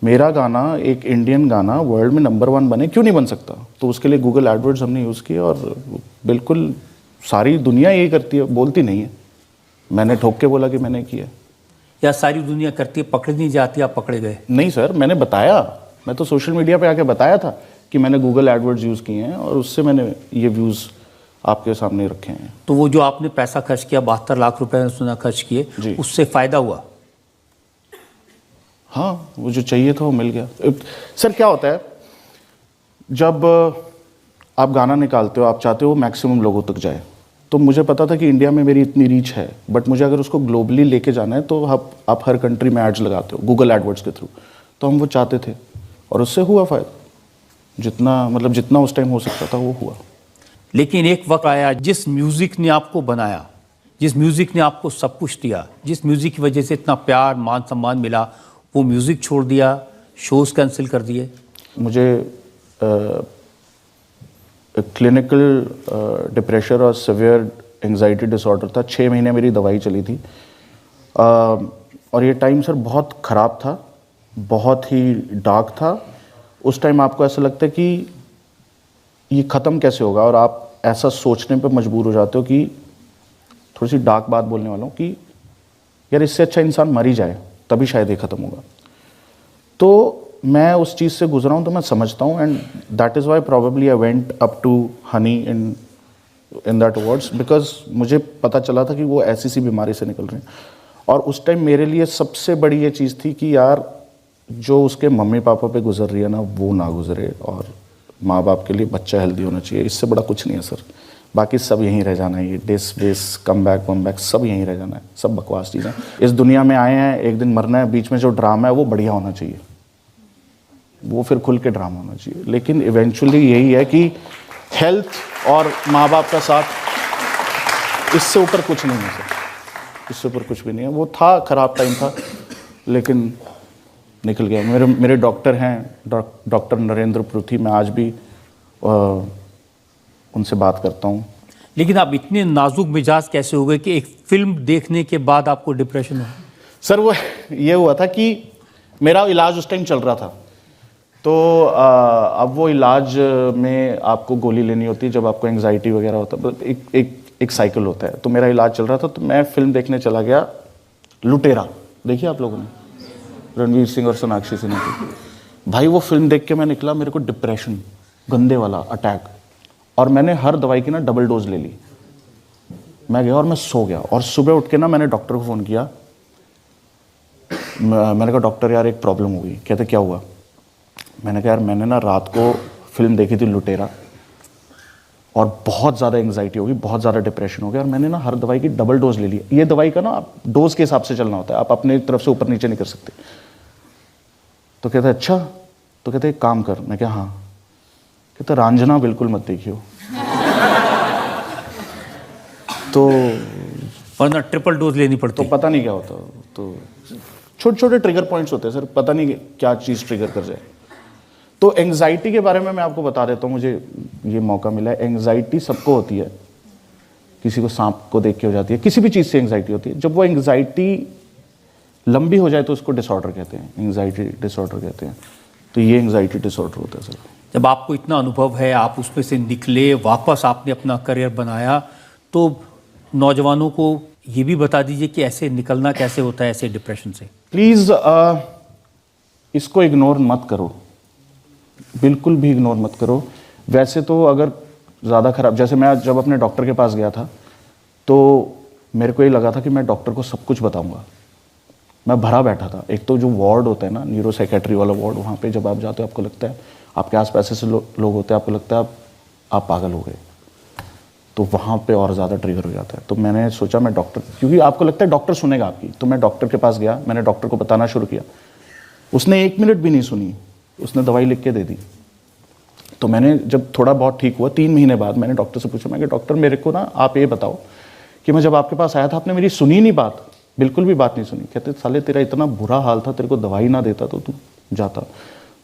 मेरा गाना, एक इंडियन गाना वर्ल्ड में नंबर 1 बने, क्यों नहीं बन सकता? तो उसके लिए गूगल एडवर्ड्स हमने यूज़ किए, और बिल्कुल सारी दुनिया यही करती है, बोलती नहीं है। मैंने ठोक के बोला कि मैंने किया। या सारी दुनिया करती है, पकड़ी नहीं जाती, आप पकड़े गए? नहीं सर, मैंने बताया, मैं तो सोशल मीडिया पे आके बताया था कि मैंने गूगल एडवर्ड्स यूज़ किए हैं, और उससे मैंने ये व्यूज़ आपके सामने रखे हैं। तो वो जो आपने पैसा खर्च किया, 72 लाख रुपए सुना खर्च किए, उससे फ़ायदा हुआ? हाँ, वो जो चाहिए था वो मिल गया। सर क्या होता है, जब आप गाना निकालते हो, आप चाहते हो मैक्सिमम लोगों तक जाए। तो मुझे पता था कि इंडिया में मेरी इतनी रीच है, बट मुझे अगर उसको ग्लोबली लेके जाना है तो आप हर कंट्री में एड्स लगाते हो गूगल एडवर्ड्स के थ्रू। तो हम वो चाहते थे, और उससे हुआ फ़ायदा। जितना उस टाइम हो सकता था वो हुआ। लेकिन एक वक्त आया, जिस म्यूज़िक ने आपको बनाया, जिस म्यूज़िक ने आपको सब कुछ दिया, जिस म्यूज़िक की वजह से इतना प्यार मान सम्मान मिला, वो म्यूज़िक छोड़ दिया, शोज़ कैंसिल कर दिए। मुझे क्लिनिकल डिप्रेशन और सीवियर एंजाइटी डिसऑर्डर था। 6 महीने मेरी दवाई चली थी, और ये टाइम सर बहुत ख़राब था, बहुत ही डार्क था। उस टाइम आपको ऐसा लगता है कि ये ख़त्म कैसे होगा, और आप ऐसा सोचने पर मजबूर हो जाते हो कि, थोड़ी सी डार्क बात बोलने वाला हूँ, कि यार इससे अच्छा इंसान मर ही जाए, तभी शायद ये ख़त्म होगा। तो मैं उस चीज़ से गुजरा हूँ, तो मैं समझता हूँ, and that is why probably I went up to honey in that awards, because मुझे पता चला था कि वो ऐसी सी बीमारी से निकल रहे हैं। और उस टाइम मेरे लिए सबसे बड़ी ये चीज़ थी कि यार जो उसके मम्मी पापा पे गुजर रही है ना, वो ना गुजरे, और माँ बाप के लिए बच्चा हेल्दी होना चाहिए। इससे बड़ा कुछ नहीं है सर। बाकी सब यहीं रह जाना है, ये डिस बेस कम बैक सब यहीं रह जाना है, सब बकवास चीज़ें। इस दुनिया में आए हैं, एक दिन मरना है, बीच में जो ड्रामा है वो बढ़िया होना चाहिए, वो फिर खुल के ड्रामा होना चाहिए। लेकिन इवेंचुअली यही है कि हेल्थ और माँ बाप का साथ, इससे ऊपर कुछ नहीं है सर, इससे ऊपर कुछ भी नहीं है। वो था, खराब टाइम था, लेकिन निकल गया। मेरे डॉक्टर हैं, डॉक्टर नरेंद्र पृथ्वी, मैं आज भी उनसे बात करता हूँ। लेकिन आप इतने नाजुक मिजाज कैसे हो गए कि एक फिल्म देखने के बाद आपको डिप्रेशन हो? सर वो ये हुआ था कि मेरा इलाज उस टाइम चल रहा था, तो अब वो इलाज में आपको गोली लेनी होती है जब आपको एंग्जाइटी वगैरह होता है, एक साइकिल होता है। तो मेरा इलाज चल रहा था, तो मैं फिल्म देखने चला गया लुटेरा, देखिए आप लोगों ने, रणवीर सिंह और सोनाक्षी सिन्हा की। भाई वो फिल्म देख के मैं निकला, मेरे को डिप्रेशन गंदे वाला अटैक, और मैंने हर दवाई की ना डबल डोज ले ली। मैं गया और मैं सो गया, और सुबह उठ के ना मैंने डॉक्टर को फ़ोन किया। मैंने कहा डॉक्टर यार एक प्रॉब्लम हो गई। कहते क्या हुआ? मैंने कहा यार मैंने ना रात को फिल्म देखी थी लुटेरा, और बहुत ज़्यादा एंग्जाइटी हो गई, बहुत ज़्यादा डिप्रेशन हो गया, और मैंने ना हर दवाई की डबल डोज ले ली। ये दवाई का ना आप डोज के हिसाब से चलना होता है, आप अपने तरफ से ऊपर नीचे नहीं कर सकते। तो कहते अच्छा, तो कहते एक काम कर। मैं क्या? हाँ। कहते रांझना बिल्कुल मत देखियो। तो वरना ट्रिपल डोज लेनी पड़ती। तो पता नहीं क्या होता, तो छोटे छोटे ट्रिगर पॉइंट्स होते हैं सर, पता नहीं क्या चीज़ ट्रिगर कर जाए। तो एंग्जाइटी के बारे में मैं आपको बता देता हूँ, मुझे ये मौका मिला है। एंग्जाइटी सबको होती है, किसी को सांप को देख के हो जाती है, किसी भी चीज़ से एंग्जाइटी होती है। जब वो एंग्जाइटी लंबी हो जाए तो उसको डिसऑर्डर कहते हैं, एंग्जाइटी डिसऑर्डर कहते हैं। तो ये एंग्जाइटी डिसऑर्डर होता है सर। जब आपको इतना अनुभव है, आप उसमें से निकले, वापस आपने अपना करियर बनाया, तो नौजवानों को ये भी बता दीजिए कि ऐसे निकलना कैसे होता है ऐसे डिप्रेशन से। प्लीज़ इसको इग्नोर मत करो, बिल्कुल भी इग्नोर मत करो। वैसे तो अगर ज़्यादा खराब, जैसे मैं जब अपने डॉक्टर के पास गया था, तो मेरे को ये लगा था कि मैं डॉक्टर को सब कुछ बताऊंगा। मैं भरा बैठा था। एक तो जो वार्ड होता है ना, न्यूरो साइकेट्री वाला वार्ड, वहाँ पे जब आप जाते हो आपको लगता है आपके आसपास ऐसे लोग होते हैं, आपको लगता है आप पागल हो गए, तो वहाँ पे और ज़्यादा ट्रिगर हो जाता है। तो मैंने सोचा मैं डॉक्टर, क्योंकि आपको लगता है डॉक्टर सुनेगा आपकी, तो मैं डॉक्टर के पास गया, मैंने डॉक्टर को बताना शुरू किया। उसने 1 मिनट भी नहीं सुनी, उसने दवाई लिख के दे दी। तो मैंने जब थोड़ा बहुत ठीक हुआ, 3 महीने बाद मैंने डॉक्टर से पूछा, मैं कि डॉक्टर मेरे को ना आप ये बताओ कि मैं जब आपके पास आया था आपने मेरी सुनी नहीं बात, बिल्कुल भी बात नहीं सुनी। कहते साले तेरा इतना बुरा हाल था, तेरे को दवाई ना देता तो तू जाता।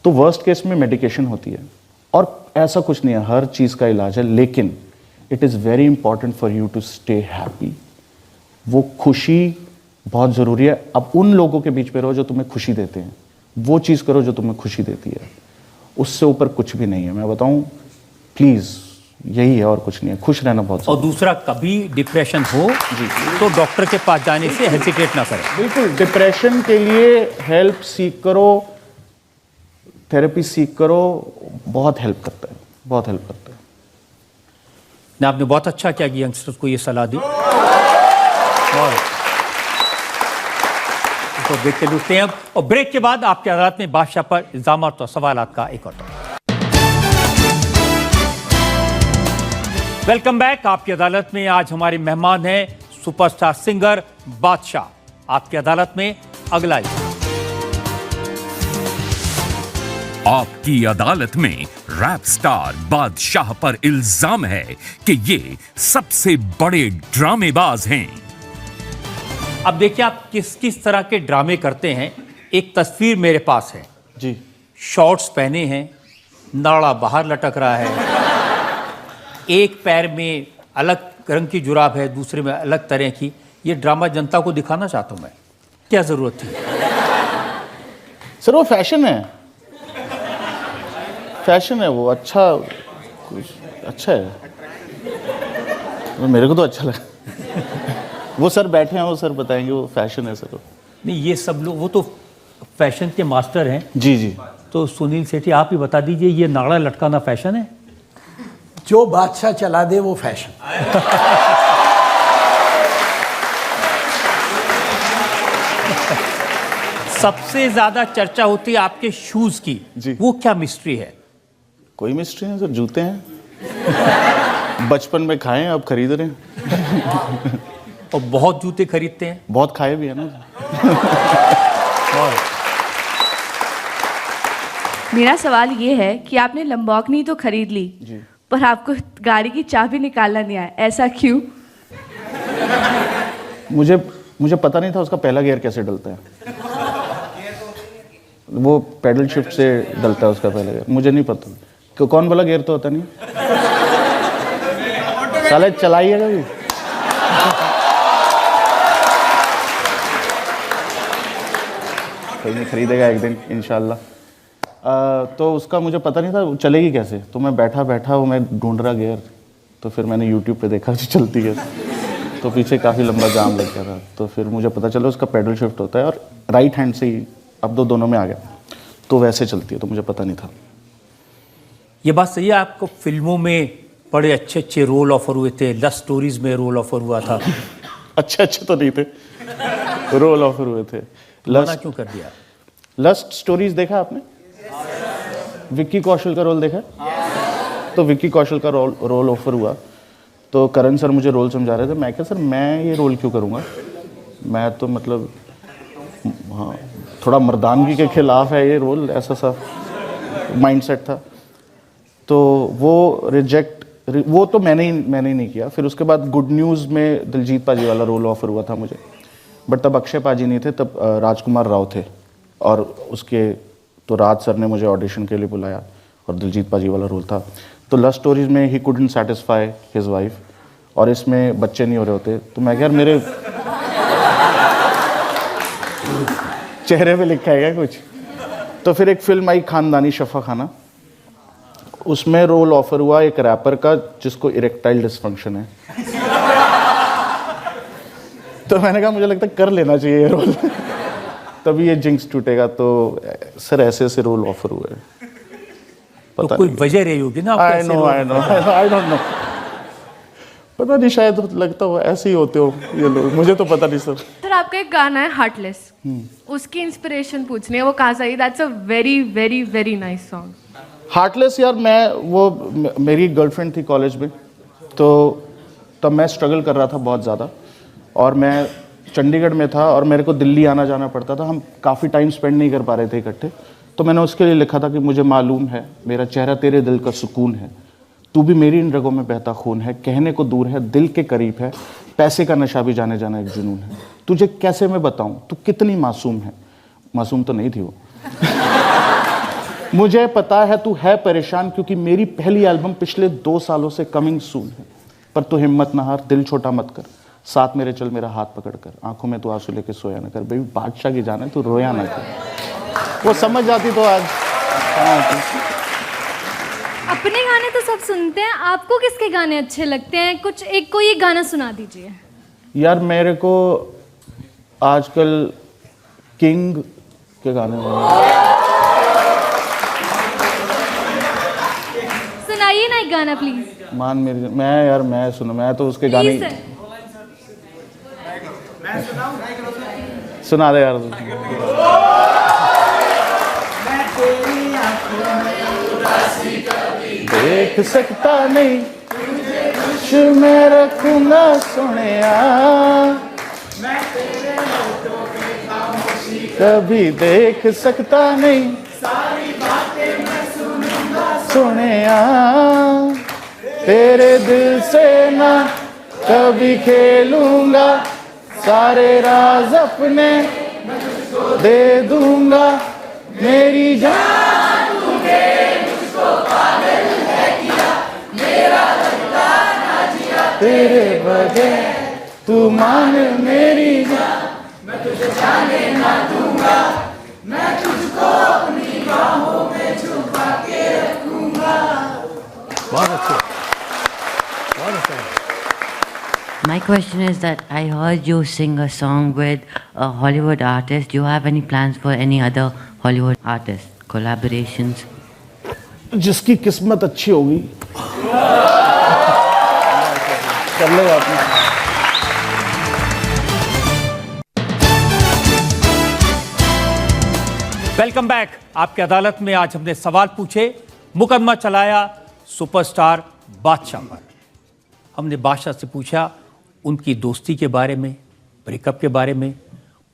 तो वर्स्ट केस में मेडिकेशन होती है, और ऐसा कुछ नहीं है, हर चीज़ का इलाज है, लेकिन it is very important for you to stay happy. वो खुशी बहुत ज़रूरी है। अब उन लोगों के बीच में रहो जो तुम्हें खुशी देते हैं, वो चीज़ करो जो तुम्हें खुशी देती है, उससे ऊपर कुछ भी नहीं है। मैं बताऊं प्लीज़, यही है और कुछ नहीं है, खुश रहना बहुत। और दूसरा, कभी डिप्रेशन हो तो डॉक्टर के पास जाने से हेजिटेट ना करें। बिल्कुल, डिप्रेशन के लिए हेल्प सीख करो, थेरेपी सीख करो, बहुत हेल्प करता है, बहुत हेल्प करता है। ने आपने बहुत अच्छा किया कि यंगस्टर्स को ये सलाह दी। और तो ब्रेक के लुटते हैं, और ब्रेक के बाद आपकी अदालत में बादशाह पर इल्जाम और सवालात का एक और दौर। Welcome back. आपकी अदालत में आज हमारे मेहमान हैं सुपरस्टार सिंगर बादशाह। आपकी अदालत में अगला आपकी अदालत में रैप स्टार बादशाह पर इल्जाम है कि ये सबसे बड़े ड्रामेबाज हैं। अब देखिए आप किस किस तरह के ड्रामे करते हैं। एक तस्वीर मेरे पास है जी, शॉर्ट्स पहने हैं, नाड़ा बाहर लटक रहा है, एक पैर में अलग रंग की जुराब है, दूसरे में अलग तरह की। ये ड्रामा जनता को दिखाना चाहता हूं मैं, क्या जरूरत थी? सर वो फैशन है, फैशन है वो, अच्छा है, मेरे को तो अच्छा लगा। वो सर बैठे हैं, वो सर बताएंगे, वो फैशन है सर। नहीं, ये सब लोग वो तो फैशन के मास्टर हैं। जी जी। तो सुनील सेठी आप ही बता दीजिए, ये नाड़ा लटकाना फैशन है? जो बादशाह चला दे वो फैशन। सबसे ज्यादा चर्चा होती है आपके शूज की जी। वो क्या मिस्ट्री है? कोई मिस्ट्री नहीं सर, जूते हैं। बचपन में खाए हैं, अब खरीद रहे हैं। और बहुत जूते खरीदते हैं। बहुत खाए भी है ना। और मेरा सवाल ये है कि आपने लंबोर्गिनी तो खरीद ली जी। पर आपको गाड़ी की चाबी निकालना नहीं आया, ऐसा क्यों? मुझे पता नहीं था उसका पहला गियर कैसे डलता है। वो पैडल शिफ्ट से डलता है उसका पहला गियर, मुझे नहीं पता। कौन वाला गियर तो होता नहीं। साले चलाइएगा भी। कोई नहीं, खरीदेगा एक दिन इंशाल्लाह। तो उसका मुझे पता नहीं था वो चलेगी कैसे, तो मैं बैठा वो मैं ढूंढ रहा गियर, तो फिर मैंने यूट्यूब पे देखा कि चलती कैसे, तो पीछे काफ़ी लंबा जाम लग गया था। तो फिर मुझे पता चला उसका पैडल शिफ्ट होता है और राइट हैंड से ही, अब तो दोनों में आ गया, तो वैसे चलती है, तो मुझे पता नहीं था। ये बात सही है, आपको फिल्मों में बड़े अच्छे अच्छे रोल ऑफर हुए थे, लव स्टोरीज में रोल ऑफर हुआ था। अच्छे तो नहीं थे, रोल ऑफर हुए थे। मना क्यों कर दिया? लस्ट स्टोरीज देखा आपने? विक्की कौशल का रोल देखा? तो विक्की कौशल का रोल ऑफर हुआ, तो करण सर मुझे रोल समझा रहे थे। मैं क्या सर मैं ये रोल क्यों करूँगा, मैं तो मतलब हाँ थोड़ा मर्दानगी के खिलाफ है ये रोल, ऐसा सा माइंडसेट था। तो वो वो तो मैंने ही नहीं किया। फिर उसके बाद गुड न्यूज़ में दिलजीत पाजी वाला रोल ऑफर हुआ था मुझे, बट तब अक्षय पाजी नहीं थे, तब राजकुमार राव थे। और उसके तो राज सर ने मुझे ऑडिशन के लिए बुलाया और दिलजीत पाजी वाला रोल था। तो लव स्टोरीज में he couldn't satisfy his wife, और इसमें बच्चे नहीं हो रहे होते, तो मैं क्या मेरे चेहरे पे लिखा है क्या कुछ। तो फिर एक फिल्म आई खानदानी शफा खाना, उसमें रोल ऑफर हुआ एक रैपर का जिसको इरेक्टाइल डिसफंक्शन है। तो मैंने कहा मुझे लगता है कर लेना चाहिए ये रोल, तभी ये जिंक्स टूटेगा। तो सर ऐसे रोल ऑफर हुए। तो कोई वजह रही होगी ना? आई डोंट नो, पता नहीं, शायद लगता हो ऐसे ही होते हो ये लोग, मुझे तो पता नहीं सर। सर आपका एक गाना है हार्टलेस, उसकी इंस्पिरेशन पूछनी है, वो कहाँ से आई? That's a very very very nice song. Heartless यार, मेरी गर्लफ्रेंड थी कॉलेज में, तो तब मैं स्ट्रगल कर रहा था बहुत ज़्यादा, और मैं चंडीगढ़ में था और मेरे को दिल्ली आना जाना पड़ता था। हम काफ़ी टाइम स्पेंड नहीं कर पा रहे थे इकट्ठे, तो मैंने उसके लिए लिखा था कि मुझे मालूम है मेरा चेहरा तेरे दिल का सुकून है, तू भी मेरी इन रगों में बहता खून है, कहने को दूर है दिल के करीब है, पैसे का नशा भी जाने जाना एक जुनून है, तुझे कैसे मैं बताऊं तू कितनी मासूम है। मासूम तो नहीं थी वो। मुझे पता है तू है परेशान क्योंकि मेरी पहली एल्बम पिछले 2 सालों से कमिंग सून है, पर तू हिम्मत न हार, दिल छोटा मत कर, साथ मेरे चल मेरा हाथ पकड़ कर, आंखों में तू आंसू लेके सोया न कर। बेबी बादशाह की जान है, तू रोया ना कर। वो समझ जाती तो आज अपने गाने तो सब सुनते हैं, आपको किसके गाने अच्छे लगते हैं? कुछ एक कोई एक गाना सुना दीजिए। यार मेरे को आजकल किंग के गाने सुनाइए ना एक गाना प्लीज। मान मेरी, मैं सुनो, मैं तो उसके गाने सुना दे यार। देख सकता नहीं तुझे मैं रखूंगा सोनिया, कभी देख सकता नहीं सोनिया, तेरे दिल से ना कभी खेलूंगा, सारे राज अपने दे दूंगा, मेरी जान तुझे मुझको पागल है किया, मेरा लगता ना जिया तेरे बगैर, तू मान मेरी जान, मैं तुझे जाने ना दूंगा, मैं तुझको अपनी बाहों में छुपा के रखूंगा। बहुत अच्छा, बहुत अच्छा। My question is that I heard you sing a song with a Hollywood artist. Do you have any plans for any other Hollywood artists, collaborations? जिसकी किस्मत अच्छी होगी कर लो आपने। Welcome back. आपकी अदालत में आज हमने सवाल पूछे, मुकदमा चलाया सुपरस्टार बादशाह पर। हमने बादशाह से पूछा उनकी दोस्ती के बारे में, ब्रेकअप के बारे में,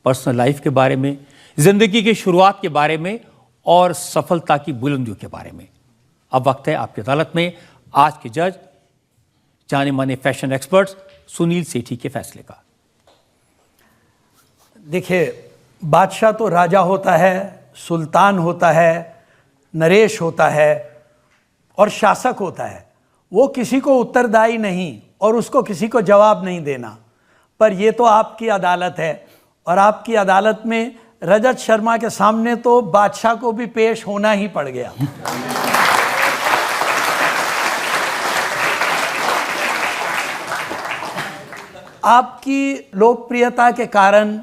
पर्सनल लाइफ के बारे में, ज़िंदगी की शुरुआत के बारे में और सफलता की बुलंदियों के बारे में। अब वक्त है आपकी अदालत में आज के जज जाने माने फैशन एक्सपर्ट्स सुनील सेठी के फैसले का। देखिए, बादशाह तो राजा होता है, सुल्तान होता है, नरेश होता है और शासक होता है। वो किसी को उत्तरदायी नहीं और उसको किसी को जवाब नहीं देना। पर ये तो आपकी अदालत है और आपकी अदालत में रजत शर्मा के सामने तो बादशाह को भी पेश होना ही पड़ गया। आपकी लोकप्रियता के कारण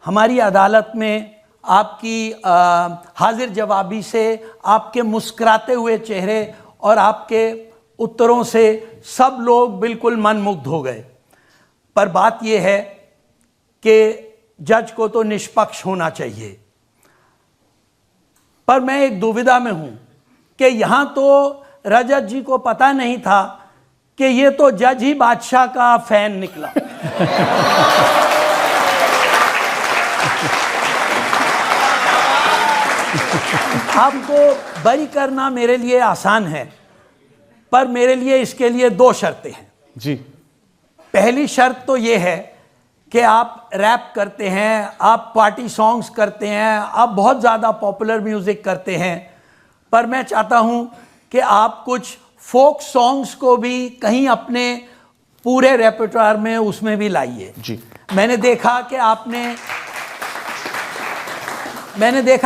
हमारी अदालत में आपकी हाजिर जवाबी से, आपके मुस्कुराते हुए चेहरे और आपके उत्तरों से सब लोग बिल्कुल मनमुग्ध हो गए। पर बात यह है कि जज को तो निष्पक्ष होना चाहिए। पर मैं एक दुविधा में हूं कि यहां तो रजत जी को पता नहीं था कि ये तो जज ही बादशाह का फैन निकला। आपको बरी करना मेरे लिए आसान है, पर मेरे लिए इसके लिए 2 शर्तें हैं। जी। पहली शर्त तो ये है कि आप रैप करते हैं, आप पार्टी सॉन्ग्स करते हैं, आप बहुत ज़्यादा पॉपुलर म्यूज़िक करते हैं, पर मैं चाहता हूं कि आप कुछ फोक सॉन्ग्स को भी कहीं अपने पूरे रेpertoire में उसमें भी लाइए। जी। मैंने देखा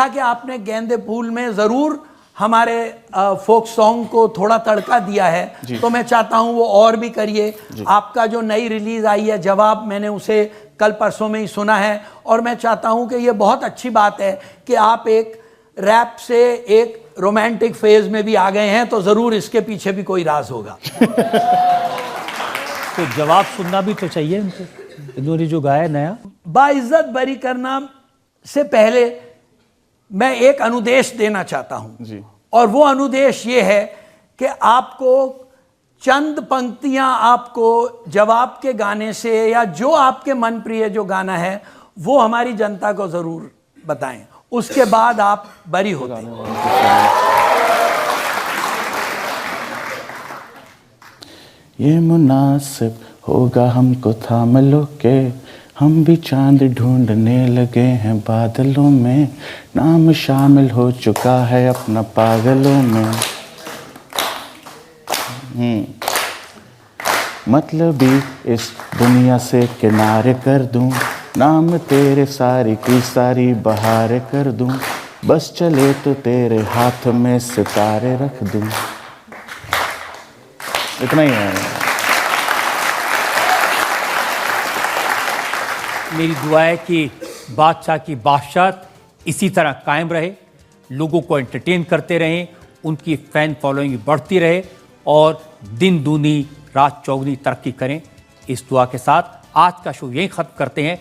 कि आपने गेंदे फूल में ज़रूर हमारे फोक सॉन्ग को थोड़ा तड़का दिया है, तो मैं चाहता हूं वो और भी करिए। आपका जो नई रिलीज आई है जवाब, मैंने उसे कल परसों में ही सुना है और मैं चाहता हूं कि ये बहुत अच्छी बात है कि आप एक रैप से एक रोमांटिक फेज में भी आ गए हैं, तो ज़रूर इसके पीछे भी कोई राज होगा। तो जवाब सुनना भी तो चाहिए उनसे, इन्होंने जो गाया नया। बाइज्जत बरी करना से पहले मैं एक अनुदेश देना चाहता हूं जी। और वो अनुदेश ये है कि आपको चंद पंक्तियां आपको जवाब के गाने से या जो आपके मन प्रिय जो गाना है वो हमारी जनता को जरूर बताएं, उसके बाद आप बरी होते हैं। ये मुनासिब होगा हमको थाम लो के, हम भी चांद ढूंढने लगे हैं बादलों में, नाम शामिल हो चुका है अपना पागलों में। मतलबी इस दुनिया से किनारे कर दूं, नाम तेरे सारी की सारी बहारे कर दूं, बस चले तो तेरे हाथ में सितारे रख दूं। इतना ही है। मेरी दुआ है कि बादशाह की बादशाहत इसी तरह कायम रहे, लोगों को एंटरटेन करते रहें, उनकी फ़ैन फॉलोइंग बढ़ती रहे और दिन दूनी रात चौगुनी तरक्की करें। इस दुआ के साथ आज का शो यहीं ख़त्म करते हैं।